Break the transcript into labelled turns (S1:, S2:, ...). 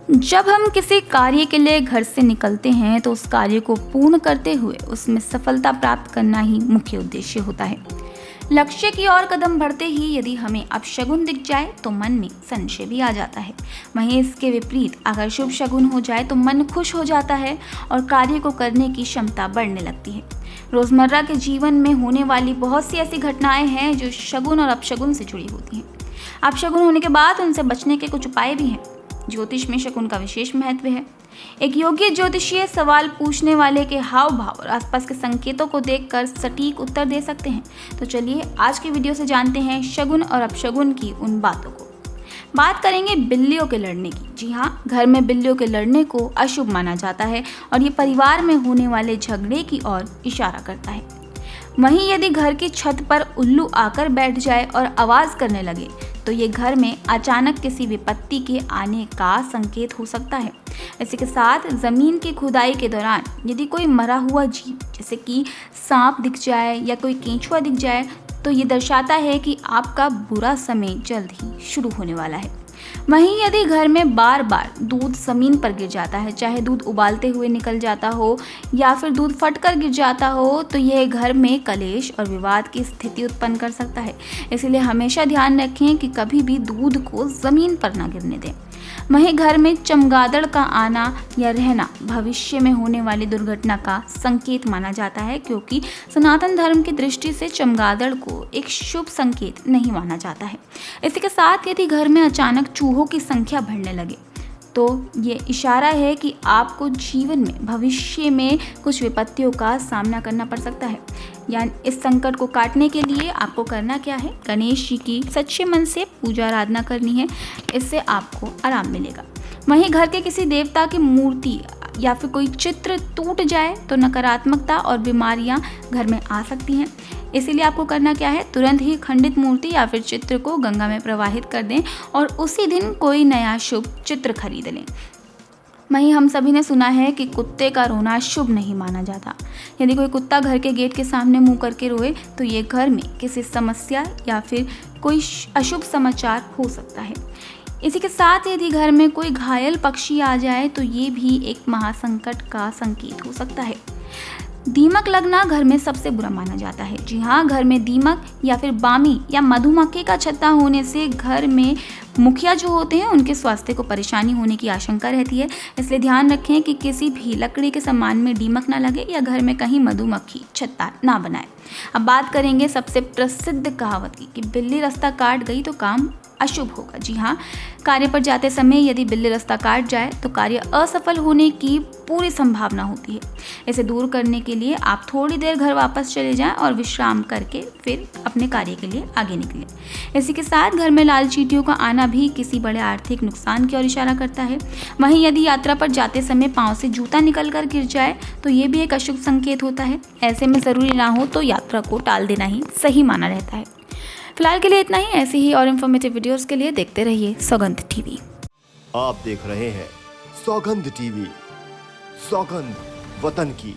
S1: जब हम किसी कार्य के लिए घर से निकलते हैं तो उस कार्य को पूर्ण करते हुए उसमें सफलता प्राप्त करना ही मुख्य उद्देश्य होता है। लक्ष्य की ओर कदम बढ़ते ही यदि हमें अपशगुन दिख जाए तो मन में संशय भी आ जाता है। वहीं इसके विपरीत अगर शुभ शगुन हो जाए तो मन खुश हो जाता है और कार्य को करने की क्षमता बढ़ने लगती है। रोजमर्रा के जीवन में होने वाली बहुत सी ऐसी घटनाएं हैं जो शगुन और अपशगुन से जुड़ी होती हैं। अपशगुन होने के बाद उनसे बचने के कुछ उपाय भी हैं। ज्योतिष में शकुन का विशेष महत्व है। एक योग्य ज्योतिषीय सवाल पूछने वाले के हाव भाव और आसपास के संकेतों को देखकर सटीक उत्तर दे सकते हैं। तो चलिए आज की वीडियो से जानते हैं शगुन और अपशगुन की उन बातों को। बात करेंगे बिल्लियों के लड़ने की। जी हाँ, घर में बिल्लियों के लड़ने को अशुभ माना जाता है और ये परिवार में होने वाले झगड़े की ओर इशारा करता है। वहीं यदि घर की छत पर उल्लू आकर बैठ जाए और आवाज करने लगे तो ये घर में अचानक किसी विपत्ति के आने का संकेत हो सकता है। इसी के साथ जमीन की खुदाई के दौरान यदि कोई मरा हुआ जीव जैसे कि सांप दिख जाए या कोई केंचुआ दिख जाए तो ये दर्शाता है कि आपका बुरा समय जल्द ही शुरू होने वाला है। वहीं यदि घर में बार बार दूध जमीन पर गिर जाता है, चाहे दूध उबालते हुए निकल जाता हो या फिर दूध फटकर गिर जाता हो, तो यह घर में कलेश और विवाद की स्थिति उत्पन्न कर सकता है। इसलिए हमेशा ध्यान रखें कि कभी भी दूध को जमीन पर ना गिरने दें। वहीं घर में चमगादड़ का आना या रहना भविष्य में होने वाली दुर्घटना का संकेत माना जाता है, क्योंकि सनातन धर्म की दृष्टि से चमगादड़ को एक शुभ संकेत नहीं माना जाता है। इसी के साथ यदि घर में अचानक चूहों की संख्या बढ़ने लगे तो ये इशारा है कि आपको जीवन में भविष्य में कुछ विपत्तियों का सामना करना पड़ सकता है। यानी इस संकट को काटने के लिए आपको करना क्या है, गणेश जी की सच्चे मन से पूजा आराधना करनी है। इससे आपको आराम मिलेगा। वहीं घर के किसी देवता की मूर्ति या फिर कोई चित्र टूट जाए तो नकारात्मकता और बीमारियां घर में आ सकती हैं। इसीलिए आपको करना क्या है, तुरंत ही खंडित मूर्ति या फिर चित्र को गंगा में प्रवाहित कर दें और उसी दिन कोई नया शुभ चित्र खरीद लें। वहीं हम सभी ने सुना है कि कुत्ते का रोना शुभ नहीं माना जाता। यदि कोई कुत्ता घर के गेट के सामने मुंह करके रोए तो ये घर में किसी समस्या या फिर कोई अशुभ समाचार हो सकता है। इसी के साथ यदि घर में कोई घायल पक्षी आ जाए तो ये भी एक महासंकट का संकेत हो सकता है। दीमक लगना घर में सबसे बुरा माना जाता है। जी हाँ, घर में दीमक या फिर बामी या मधुमक्खी का छत्ता होने से घर में मुखिया जो होते हैं उनके स्वास्थ्य को परेशानी होने की आशंका रहती है। इसलिए ध्यान रखें कि किसी भी लकड़ी के सामान में दीमक ना लगे या घर में कहीं मधुमक्खी छत्ता ना बनाए। अब बात करेंगे सबसे प्रसिद्ध कहावत की कि बिल्ली रास्ता काट गई तो काम अशुभ होगा। जी हाँ, कार्य पर जाते समय यदि बिल्ली रास्ता काट जाए तो कार्य असफल होने की पूरी संभावना होती है। इसे दूर करने के लिए आप थोड़ी देर घर वापस चले जाएं और विश्राम करके फिर अपने कार्य के लिए आगे निकलें। इसी के साथ घर में लाल चींटियों का आना भी किसी बड़े आर्थिक नुकसान की ओर इशारा करता है। वहीं यदि यात्रा पर जाते समय पाँव से जूता निकल कर गिर जाए तो ये भी एक अशुभ संकेत होता है। ऐसे में ज़रूरी ना हो तो यात्रा को टाल देना ही सही माना रहता है। फिलहाल के लिए इतना ही। ऐसी ही और इन्फॉर्मेटिव वीडियोस के लिए देखते रहिए सौगंध टीवी।
S2: आप देख रहे हैं सौगंध टीवी, सौगंध वतन की।